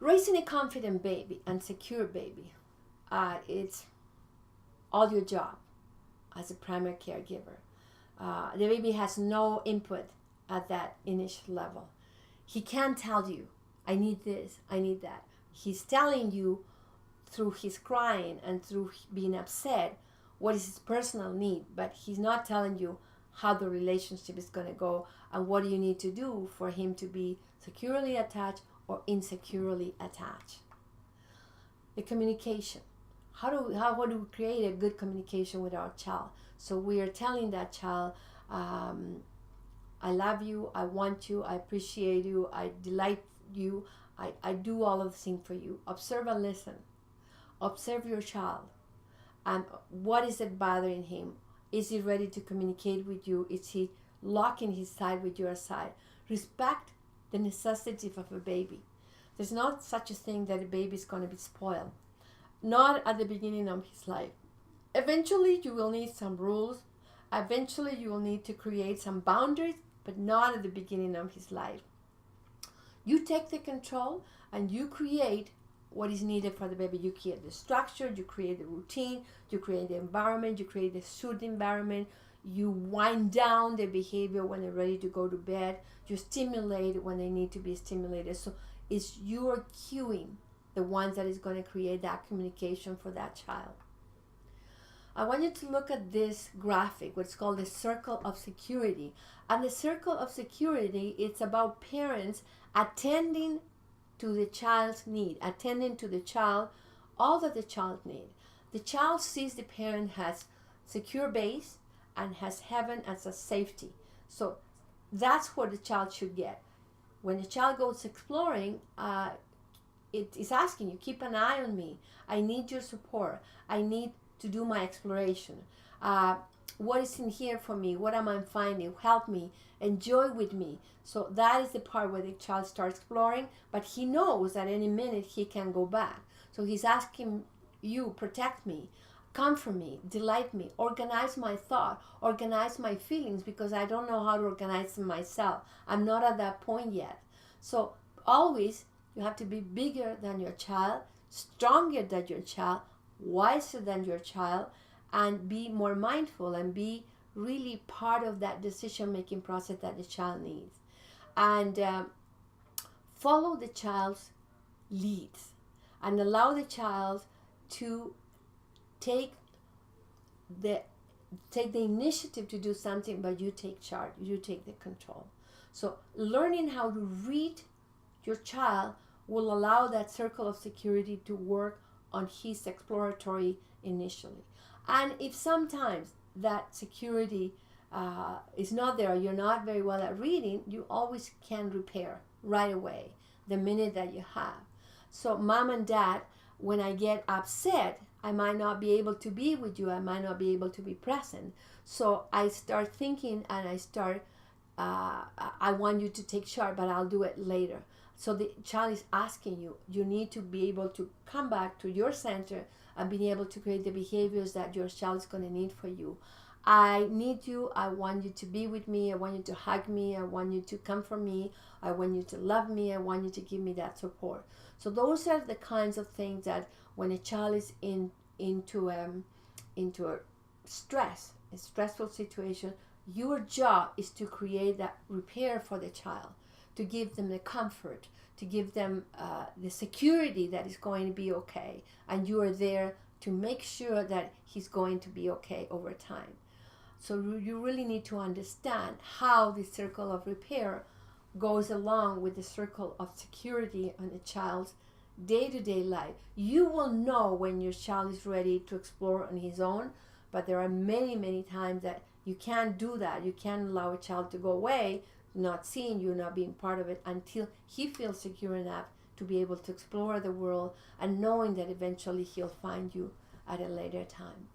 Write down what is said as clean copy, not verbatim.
Raising a confident baby and secure baby, it's all your job as a primary caregiver. The baby has no input at that initial level. He can't tell you, I need this, I need that. He's telling you through his crying and through being upset what is his personal need, but he's not telling you how the relationship is going to go and what you need to do for him to be securely attached or insecurely attached. The communication. How do we create a good communication with our child? So we are telling that child, I love you, I want you, I appreciate you, I delight you, I do all of the things for you. Observe and listen. Observe your child. And what is it bothering him? Is he ready to communicate with you? Is he locking his side with your side? Respect the necessities of a baby. There's not such a thing that a baby is going to be spoiled. Not at the beginning of his life. Eventually you will need some rules. Eventually you will need to create some boundaries, but not at the beginning of his life. You take the control and you create what is needed for the baby. You create the structure, you create the routine, you create the environment, you create the soothing environment, you wind down the behavior when they're ready to go to bed, you stimulate when they need to be stimulated. So it's your cueing the ones that is going to create that communication for that child. I want you to look at this graphic, what's called the circle of security. And the circle of security, it's about parents attending to the child's need, attending to the child, all that the child needs. The child sees the parent has secure base and has heaven as a safety. So that's what the child should get. When the child goes exploring, it is asking you, keep an eye on me. I need your support. I need to do my exploration. What is in here for me? What am I finding? Help me. Enjoy with me. So that is the part where the child starts exploring, but he knows that any minute he can go back. So he's asking you, protect me, comfort me, delight me, organize my thought, organize my feelings, because I don't know how to organize them myself. I'm not at that point yet. So always you have to be bigger than your child, stronger than your child, wiser than your child, and be more mindful and be really part of that decision-making process that the child needs. And follow the child's leads and allow the child to take the initiative to do something, but you take charge, you take the control. So learning how to read your child will allow that circle of security to work on his exploratory initially. And if sometimes that security is not there, or you're not very well at reading, you always can repair right away the minute that you have. So mom and dad, when I get upset, I might not be able to be with you, I might not be able to be present. So I start thinking and I start, I want you to take charge, but I'll do it later. So the child is asking you, you need to be able to come back to your center and being able to create the behaviors that your child is going to need for you. I need you, I want you to be with me, I want you to hug me, I want you to comfort me, I want you to love me, I want you to give me that support. So those are the kinds of things that when a child is into a stressful situation, your job is to create that repair for the child, to give them the comfort, to give them the security that is going to be okay. And you are there to make sure that he's going to be okay over time. So you really need to understand how the circle of repair goes along with the circle of security on a child's day-to-day life. You will know when your child is ready to explore on his own, but there are many, many times that you can't do that. You can't allow a child to go away, not seeing you, not being part of it, until he feels secure enough to be able to explore the world and knowing that eventually he'll find you at a later time.